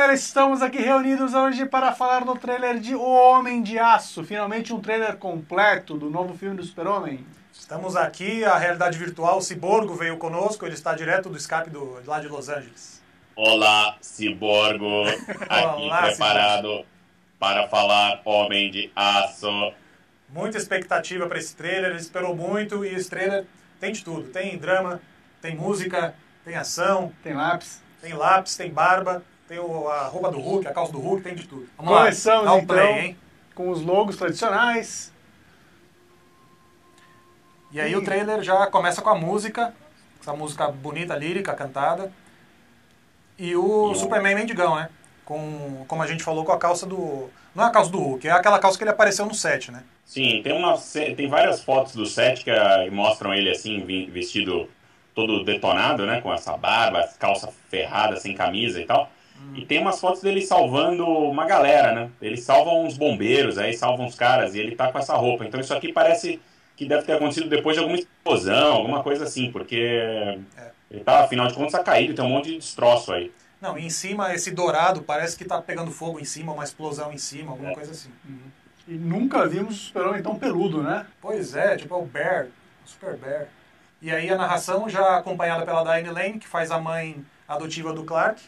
galera, estamos aqui reunidos hoje para falar do trailer de O Homem de Aço. Finalmente um trailer completo do novo filme do Super-Homem. Estamos aqui, a realidade virtual, o Ciborgo veio conosco, ele está direto do Skype lá de Los Angeles. Olá, Ciborgo, aqui Olá, preparado para falar Homem de Aço. Muita expectativa para esse trailer, ele esperou muito e esse trailer tem de tudo. Tem drama, tem música, tem ação, Tem lápis. tem lápis, tem barba, tem a roupa do Hulk, a calça do Hulk, tem de tudo. Vamos Começamos lá, dá um então play, hein? com os logos tradicionais. E aí o trailer já começa com a música, essa música bonita, lírica, cantada. E o Superman mendigão, né? Como a gente falou, com a calça do... Não é a calça do Hulk, é aquela calça que ele apareceu no set, né? Sim, tem várias fotos do set que mostram ele assim, vestido todo detonado, né? Com essa barba, calça ferrada, sem camisa e tal. E tem umas fotos dele salvando uma galera, né? Ele salva uns bombeiros, aí salva uns caras e ele tá com essa roupa. Então isso aqui parece que deve ter acontecido depois de alguma explosão, alguma coisa assim, porque ele tá, afinal de contas, tá caído, tem um monte de destroço aí. Não, e em cima, esse dourado parece que tá pegando fogo em cima, uma explosão em cima, alguma coisa assim. E nunca vimos o Super-Homem tão peludo, né? Pois é, tipo é o Bear, o Super Bear. E aí a narração já acompanhada pela Diane Lane, que faz a mãe adotiva do Clark.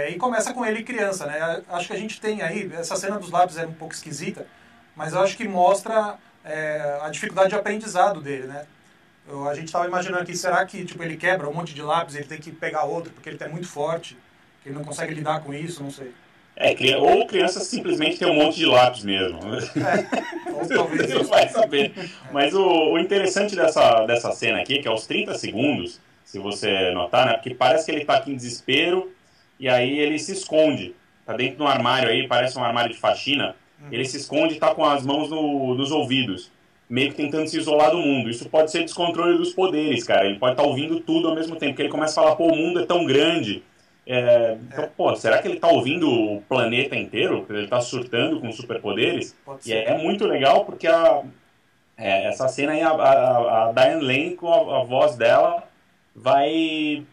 E começa com ele criança, né? Acho que a gente tem aí, essa cena dos lápis é um pouco esquisita, mas eu acho que mostra a dificuldade de aprendizado dele, né? A gente estava imaginando aqui, será que tipo, ele quebra um monte de lápis, ele tem que pegar outro porque ele é muito forte, que ele não consegue lidar com isso, não sei. Ou criança simplesmente tem um monte de lápis mesmo. Ou talvez Você não vai saber. Mas o interessante dessa cena aqui, que é os 30 segundos, se você notar, né? Porque parece que ele tá aqui em desespero e aí ele se esconde. Tá dentro de um armário aí, parece um armário de faxina. Ele se esconde e tá com as mãos nos ouvidos, meio que tentando se isolar do mundo. Isso pode ser descontrole dos poderes, cara. Ele pode estar ouvindo tudo ao mesmo tempo, porque ele começa a falar, pô, o mundo é tão grande. Então, pô, será que ele tá ouvindo o planeta inteiro? Ele tá surtando com superpoderes? Pode E ser. é muito legal porque essa cena aí, a Diane Lane, com a voz dela, vai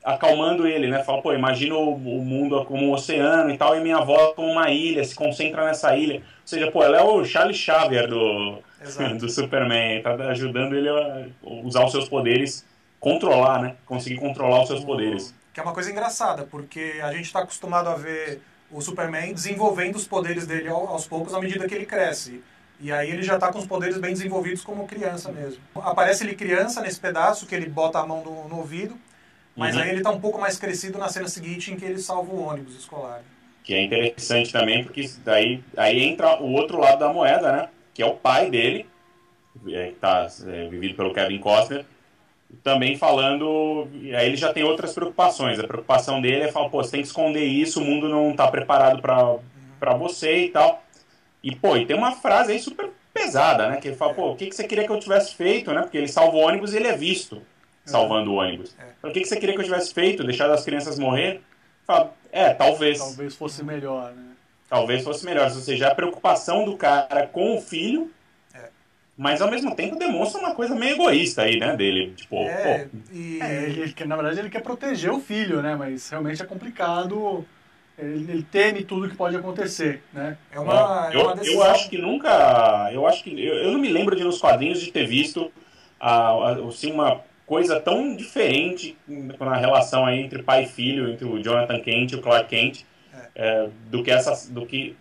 acalmando ele, né? Fala, pô, imagina o mundo como um oceano e tal, e minha voz como uma ilha, se concentra nessa ilha. Ou seja, pô, ela é o Charles Xavier do Superman, tá ajudando ele a usar os seus poderes, controlar, né? Conseguir controlar os seus poderes. Que é uma coisa engraçada, porque a gente está acostumado a ver o Superman desenvolvendo os poderes dele aos poucos à medida que ele cresce. E aí ele já está com os poderes bem desenvolvidos como criança mesmo. Aparece ele criança nesse pedaço, que ele bota a mão no ouvido, mas aí ele está um pouco mais crescido na cena seguinte, em que ele salva o ônibus escolar. Que é interessante também, porque daí entra o outro lado da moeda, né? Que é o pai dele, que está vivido pelo Kevin Costner, também falando, e aí ele já tem outras preocupações. A preocupação dele é falar, pô, você tem que esconder isso, o mundo não está preparado para você e tal. E, pô, e tem uma frase aí super pesada, né? Que ele fala, pô, o que você queria que eu tivesse feito, né? Porque ele salva o ônibus e ele é visto salvando o ônibus. Então, o que você queria que eu tivesse feito? Deixado as crianças morrer? Fala, talvez. Talvez fosse melhor, né? Talvez fosse melhor. Ou seja, a preocupação do cara com o filho, mas ao mesmo tempo demonstra uma coisa meio egoísta aí, né, dele. Tipo, Na verdade ele quer proteger o filho, né? Mas realmente é complicado. Ele teme tudo que pode acontecer, né? Eu acho que nunca... Eu não me lembro de nos quadrinhos de ter visto assim, uma coisa tão diferente na relação aí entre pai e filho, entre o Jonathan Kent e o Clark Kent, do que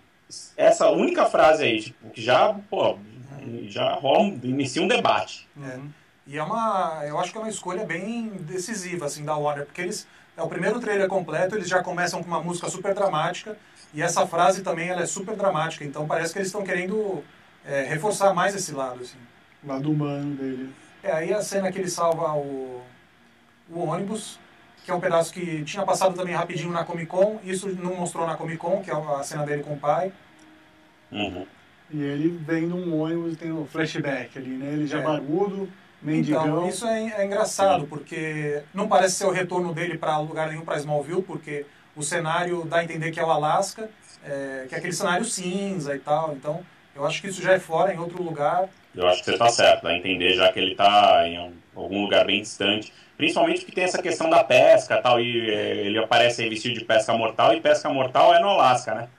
essa única frase aí, tipo, que já, pô, já inicia um debate. E eu acho que é uma escolha bem decisiva, assim, da Warner, porque é o primeiro trailer completo, eles já começam com uma música super dramática, e essa frase também ela é super dramática, então parece que eles estão querendo reforçar mais esse lado, assim. O lado humano dele. Aí a cena que ele salva o ônibus, que é um pedaço que tinha passado também rapidinho na Comic Con, isso não mostrou na Comic Con, que é a cena dele com o pai. E ele vem num ônibus e tem um flashback ali, né? Ele já barbudo, mendigão. Então, isso é engraçado, porque não parece ser o retorno dele para lugar nenhum, para Smallville, porque o cenário dá a entender que é o Alasca, que é aquele cenário cinza e tal. Então, eu acho que isso já é fora, em outro lugar. Eu acho que você tá certo, dá a entender já que ele tá em algum lugar bem distante. Principalmente porque tem essa questão da pesca e tal, e ele aparece aí vestido de pesca mortal, e pesca mortal é no Alasca, né?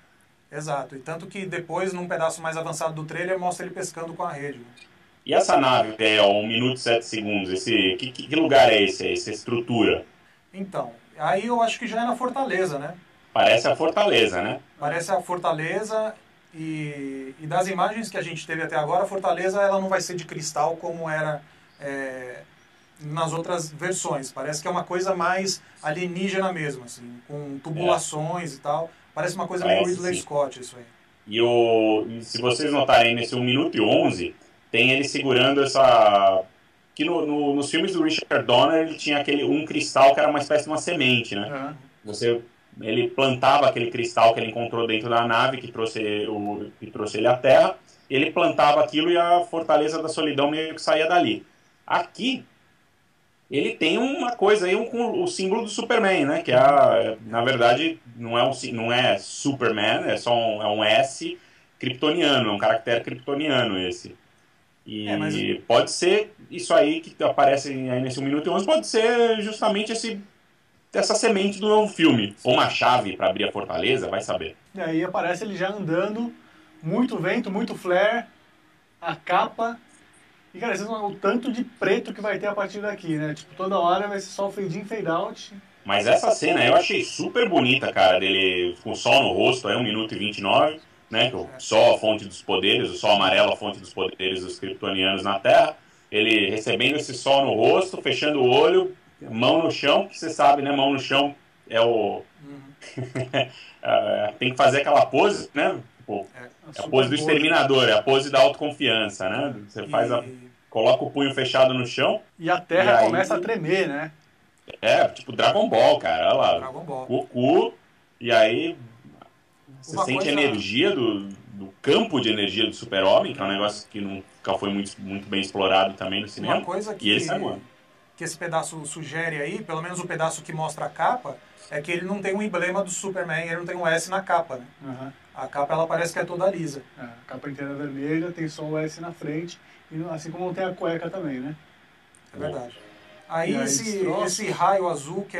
Exato. E tanto que depois, num pedaço mais avançado do trailer, mostra ele pescando com a rede. E essa nave, 1 minuto e 7 segundos, que lugar é esse, essa estrutura? Então, aí eu acho que já é na Fortaleza, né? Parece a Fortaleza, né? Parece a Fortaleza e das imagens que a gente teve até agora, a Fortaleza ela não vai ser de cristal como era nas outras versões. Parece que é uma coisa mais alienígena mesmo, assim, com tubulações e tal. Parece uma coisa meio Ridley Scott isso aí. E se vocês notarem, nesse 1 minuto e 11, tem ele segurando essa... Que nos filmes do Richard Donner, ele tinha um cristal que era uma espécie de uma semente, né? Ele plantava aquele cristal que ele encontrou dentro da nave que trouxe ele à Terra, ele plantava aquilo e a Fortaleza da Solidão meio que saía dali. Aqui, ele tem uma coisa aí com o símbolo do Superman, né? Que na verdade não é Superman, é só um S kryptoniano, é um caractere kryptoniano esse. E pode ser isso aí que aparece aí nesse 1 minuto e 11, pode ser justamente essa semente do novo filme. Ou uma chave para abrir a fortaleza, vai saber. E aí aparece ele já andando, muito vento, muito flare, a capa. E, cara, vocês vão o tanto de preto que vai ter a partir daqui, né? Tipo, toda hora vai ser só fade in, fade out. Mas essa cena eu achei super bonita, cara, dele com o sol no rosto, aí 1 minuto e 29, né? Que o sol a fonte dos poderes, o sol amarelo a fonte dos poderes dos kryptonianos na Terra. Ele recebendo esse sol no rosto, fechando o olho, mão no chão, que você sabe, né? Mão no chão é o... tem que fazer aquela pose, né? Tipo, é a pose do exterminador, é a pose da autoconfiança, né? Você coloca o punho fechado no chão. E a Terra começa a tremer, né? Tipo Dragon Ball, cara. Olha lá. Dragon Ball. Goku. E aí você sente a energia do campo de energia do Super-Homem, que é um negócio que nunca foi muito bem explorado também no cinema. Uma coisa e ele sai voando. Que esse pedaço sugere aí, pelo menos o pedaço que mostra a capa, é que ele não tem um emblema do Superman, ele não tem um S na capa, né? Uhum. A capa ela parece que é toda lisa. A capa inteira vermelha, tem só o S na frente, e assim como tem a cueca também, né? É verdade. Aí esse raio azul, que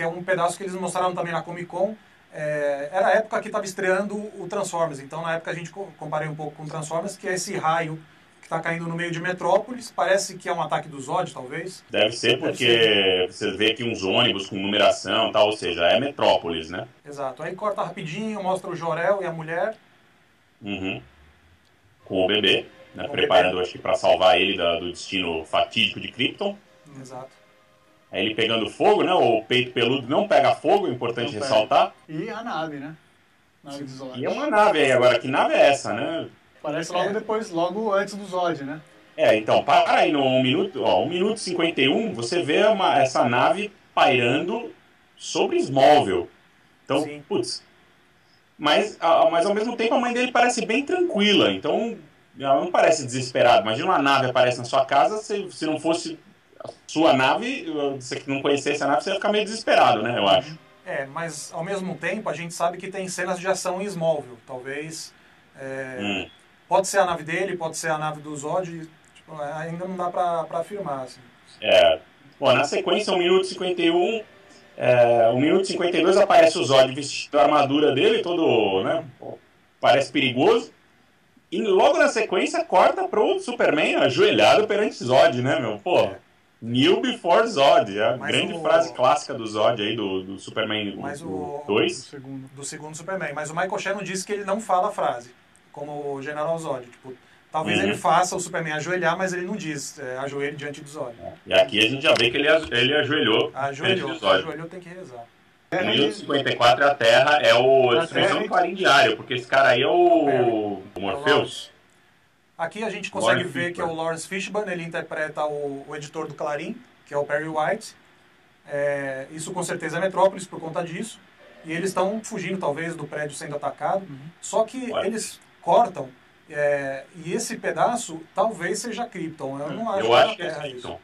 é um pedaço que eles mostraram também na Comic Con, era a época que estava estreando o Transformers. Então na época a gente comparei um pouco com o Transformers, que é esse raio que está caindo no meio de Metrópolis. Parece que é um ataque do Zod, talvez. Deve ser porque você vê aqui uns ônibus com numeração e tal, ou seja, é Metrópolis, né? Exato. Aí corta rapidinho, mostra o Jor-El e a mulher. Uhum. Com o bebê, né? Preparando, acho que para salvar ele do destino fatídico de Krypton. Exato. Aí ele pegando fogo, né? O peito peludo não pega fogo, é importante ressaltar. E a nave, né? Nave do Zod. E é uma nave aí, agora que nave é essa, né? Parece logo depois, logo antes do Zod, né? Então, para aí no 1 minuto, 1 minuto e 51, você vê essa nave pairando sobre Smallville. Então, putz. Mas ao mesmo tempo a mãe dele parece bem tranquila, então ela não parece desesperada. Imagina uma nave aparece na sua casa, se não fosse a sua nave, você que não conhecesse a nave, você ia ficar meio desesperado, né, eu acho. Mas ao mesmo tempo a gente sabe que tem cenas de ação em Smallville. Talvez... Pode ser a nave dele, pode ser a nave do Zod, tipo, ainda não dá pra afirmar. Assim. Bom, na sequência, 1 minuto e 51, 1 minuto e 52 aparece o Zod vestindo a armadura dele, todo, né, parece perigoso. E logo na sequência corta pro Superman ajoelhado perante Zod, né, meu? Kneel before Zod, a grande frase clássica do Zod aí, do Superman 2. Do segundo Superman. Mas o Michael Shannon disse que ele não fala a frase, como o General Zod. Tipo, talvez ele faça o Superman ajoelhar, mas ele não diz ajoelhe diante do Zod. E aqui a gente já vê que ele ajoelhou. Ajoelhou, tem que rezar. O minuto 54 é a Terra, é a destruição do Clarim Diário, porque esse cara aí é o Morpheus. Aqui a gente consegue ver que é o Lawrence Fishburne, ele interpreta o editor do Clarim, que é o Perry White. Isso com certeza é Metrópolis por conta disso. E eles estão fugindo, talvez, do prédio sendo atacado. Só que eles cortam, e esse pedaço talvez seja Krypton. Eu não acho que é Terra isso.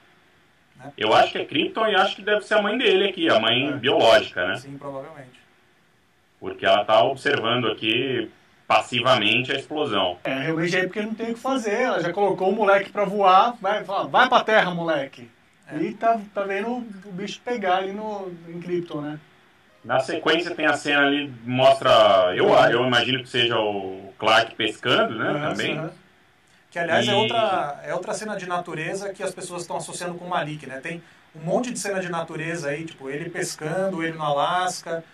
Né? Eu acho que é Krypton e acho que deve ser a mãe dele aqui, a mãe biológica, né? Sim, provavelmente. Porque ela está observando aqui passivamente a explosão. Realmente aí porque não tem o que fazer. Ela já colocou o moleque pra voar, vai pra terra, moleque. E tá vendo o bicho pegar ali em Krypton, né? Na sequência tem a cena ali, mostra, eu imagino que seja o Clark pescando, né, também. Que, aliás, é outra cena de natureza que as pessoas estão associando com o Malik, né? Tem um monte de cena de natureza aí, tipo, ele pescando, ele no Alasca,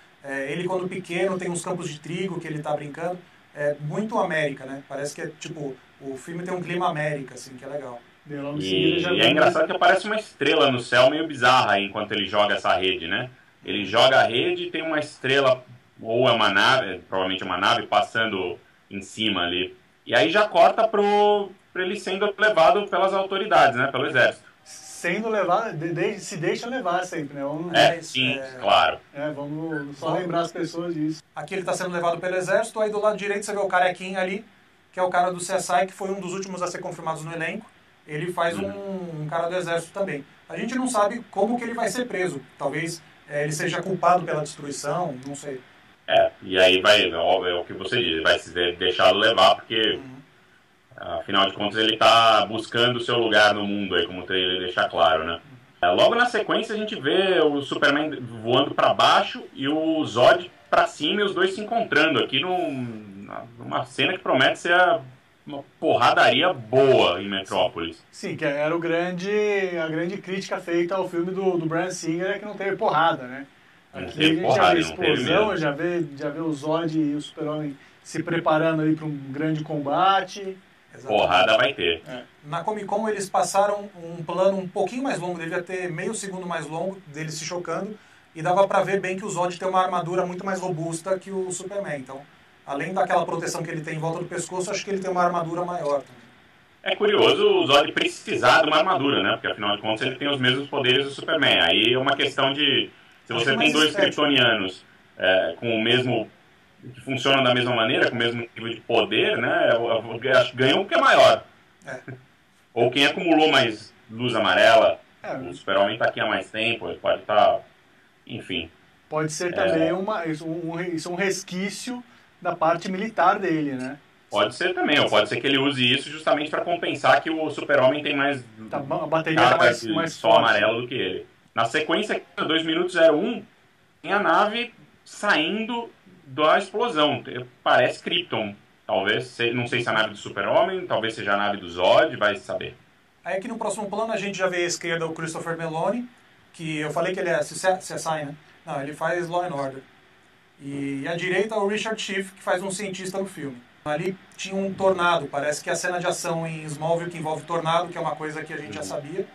ele quando pequeno tem uns campos de trigo que ele tá brincando. É muito América, né? Parece que é, tipo, o filme tem um clima América, assim, que é legal. E é engraçado que aparece uma estrela no céu meio bizarra aí, enquanto ele joga essa rede, né? Ele joga a rede e tem uma estrela, ou é uma nave, provavelmente uma nave, passando em cima ali. E aí já corta pra ele sendo levado pelas autoridades, né? Pelo exército. Sendo levado, se deixa levar sempre, né? Claro. Vamos só lembrar as pessoas disso. Aqui ele está sendo levado pelo exército, aí do lado direito você vê o carequinha ali, que é o cara do CSI, que foi um dos últimos a ser confirmados no elenco. Ele faz um cara do exército também. A gente não sabe como que ele vai ser preso. Talvez ele seja culpado pela destruição, não sei. E aí é o que você diz, vai se deixar levar, porque afinal de contas ele está buscando o seu lugar no mundo, aí, como o trailer deixa claro, né? Logo na sequência a gente vê o Superman voando para baixo e o Zod para cima e os dois se encontrando aqui numa cena que promete ser uma porradaria boa em Metrópolis. Sim, que era a grande crítica feita ao filme do Bryan Singer, que não teve porrada, né? Aqui a gente já vê explosão, já vê o Zod e o Super-Homem se preparando aí para um grande combate. Exatamente. Porrada vai ter. Na Comic Con eles passaram um plano um pouquinho mais longo, devia ter meio segundo mais longo deles se chocando, e dava pra ver bem que o Zod tem uma armadura muito mais robusta que o Superman. Então, além daquela proteção que ele tem em volta do pescoço, acho que ele tem uma armadura maior também. É curioso o Zod precisar de uma armadura, né? Porque afinal de contas ele tem os mesmos poderes do Superman. Aí é uma questão de... Se você tem dois kryptonianos com o mesmo... que funcionam da mesma maneira, com o mesmo nível de poder, né? Acho que ganha um que é maior. Ou quem acumulou mais luz amarela. O Super-Homem está aqui há mais tempo, ele pode estar... Enfim. Pode ser também um resquício da parte militar dele, né? Pode ser também, ou pode ser que ele use isso justamente para compensar que o Super-Homem tem mais... a bateria mais só amarelo do que ele. Na sequência, 2 minutos 01, tem a nave saindo da explosão. Parece Krypton. Talvez, não sei se é a nave do Super-Homem, talvez seja a nave do Zod, vai saber. Aí aqui no próximo plano a gente já vê à esquerda o Christopher Meloni, que eu falei que ele é CSI, né? Não, ele faz Law and Order. E à direita o Richard Schiff, que faz um cientista no filme. Ali tinha um tornado, parece que a cena de ação em Smallville que envolve tornado, que é uma coisa que a gente já sabia.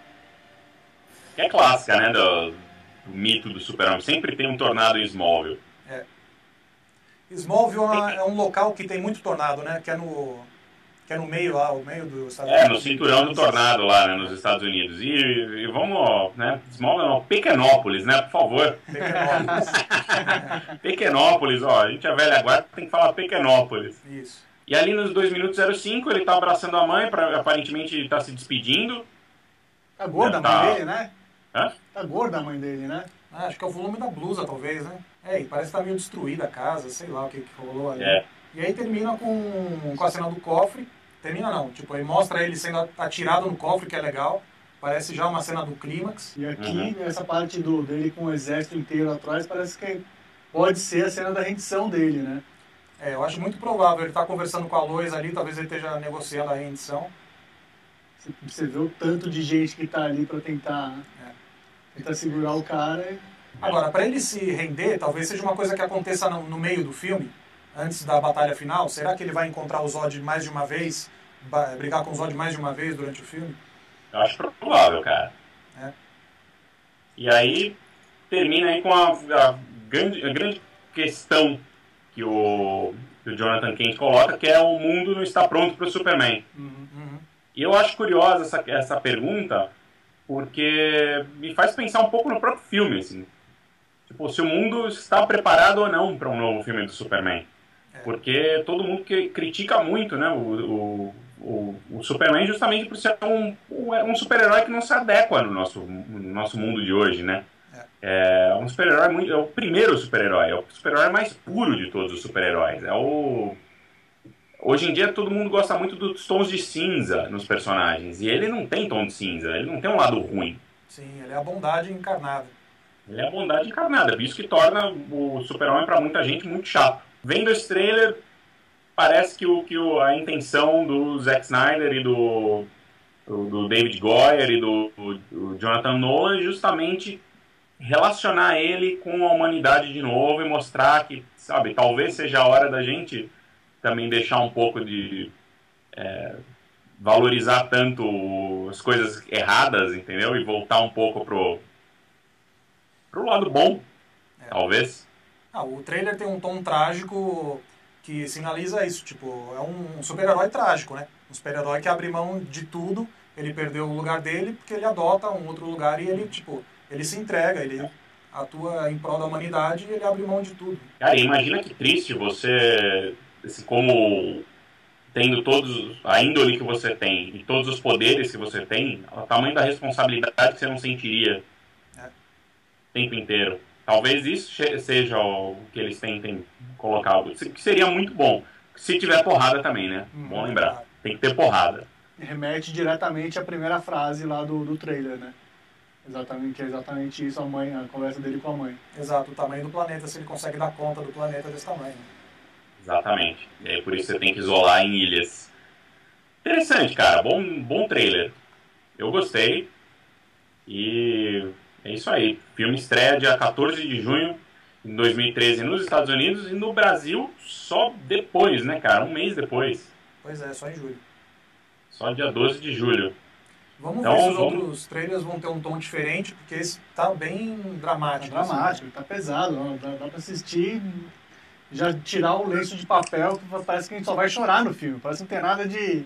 Que é clássica, né, do mito do Super-Homem. Sempre tem um tornado em Smallville. Smallville é um local que tem muito tornado, né? Que é no meio lá, o meio do Estados Unidos. No cinturão do tornado lá, né, nos Estados Unidos. E vamos, né, Smallville não, Pequenópolis, né, por favor. Pequenópolis, a gente é velha guarda, tem que falar Pequenópolis. Isso. E ali nos 2 minutos 05, ele tá abraçando a mãe, aparentemente tá se despedindo. Tá gorda a mãe dele, né? Hã? Tá gorda a mãe dele, né? Acho que é o volume da blusa, talvez, né? E parece que tá meio destruída a casa, sei lá o que rolou ali. E aí termina com a cena do cofre. Termina não, tipo, aí mostra ele sendo atirado no cofre, que é legal. Parece já uma cena do clímax. E aqui, essa parte dele com o exército inteiro atrás, parece que pode ser a cena da rendição dele, né? Eu acho muito provável. Ele tá conversando com a Lois ali, talvez ele esteja negociando a rendição. Você vê o tanto de gente que tá ali pra tentar segurar o cara. Agora, para ele se render, talvez seja uma coisa que aconteça no meio do filme, antes da batalha final. Será que ele vai encontrar o Zod mais de uma vez, brigar com o Zod mais de uma vez durante o filme? Eu acho provável, cara. E aí termina aí com a grande questão que o Jonathan Kent coloca, que é o mundo não está pronto para o Superman. E eu acho curiosa essa pergunta, porque me faz pensar um pouco no próprio filme, assim. Tipo, se o mundo está preparado ou não para um novo filme do Superman. Porque todo mundo critica muito, né, o Superman justamente por ser um super-herói que não se adequa no nosso mundo de hoje, né? É um super-herói é o primeiro super-herói, é o super-herói mais puro de todos os super-heróis. hoje em dia todo mundo gosta muito dos tons de cinza nos personagens. E ele não tem tom de cinza, ele não tem um lado ruim. Sim, ele é a bondade encarnada. Ele é a bondade encarnada, isso que torna o Super-Homem pra muita gente muito chato. Vendo esse trailer, parece que a intenção do Zack Snyder e do David Goyer e do Jonathan Nolan é justamente relacionar ele com a humanidade de novo e mostrar que, sabe, talvez seja a hora da gente também deixar um pouco de valorizar tanto as coisas erradas, entendeu? E voltar um pouco pro lado bom, talvez. O trailer tem um tom trágico que sinaliza isso, tipo, é um super-herói trágico, né? Um super-herói que abre mão de tudo, ele perdeu o lugar dele porque ele adota um outro lugar e ele, tipo, ele se entrega, ele atua em prol da humanidade e ele abre mão de tudo. Cara, imagina que triste você, assim, como tendo a índole que você tem e todos os poderes que você tem, o tamanho da responsabilidade que você não sentiria o tempo inteiro. Talvez isso seja o que eles tentem colocar, que seria muito bom. Se tiver porrada também, né? Bom lembrar, tem que ter porrada. Remete diretamente à primeira frase lá do trailer, né? Que é exatamente isso, a conversa dele com a mãe. Exato, o tamanho do planeta, se ele consegue dar conta do planeta desse tamanho. Exatamente. E aí, por isso você tem que isolar em ilhas. Interessante, cara. Bom trailer. Eu gostei. E é isso aí. O filme estreia dia 14 de junho de 2013 nos Estados Unidos e no Brasil só depois, né, cara? Um mês depois. Pois é, só em julho. Só dia 12 de julho. Vamos ver se os outros trailers vão ter um tom diferente, porque esse tá bem dramático. Tá dramático, tá pesado. Dá pra assistir, já tirar o lenço de papel, que parece que a gente só vai chorar no filme. Parece que não tem nada de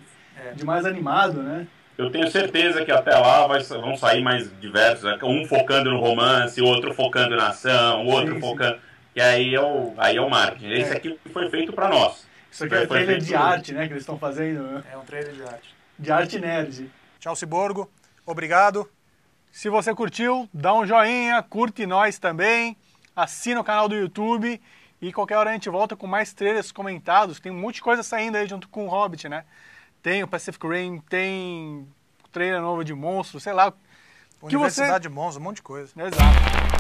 mais animado, né? Eu tenho certeza que até lá vão sair mais diversos, um focando no romance, o outro focando na ação, o outro focando... Sim. E aí é o marketing. Esse aqui foi feito pra nós. Isso aqui é um trailer de arte, né, que eles estão fazendo. É um trailer de arte. De arte nerd. Tchau, Ciborgo. Obrigado. Se você curtiu, dá um joinha, curte nós também, assina o canal do YouTube e qualquer hora a gente volta com mais trailers comentados. Tem um monte de coisa saindo aí junto com o Hobbit, né? Tem o Pacific Rim, tem trailer novo de monstros, sei lá. Universidade de Monstros, um monte de coisa. Exato.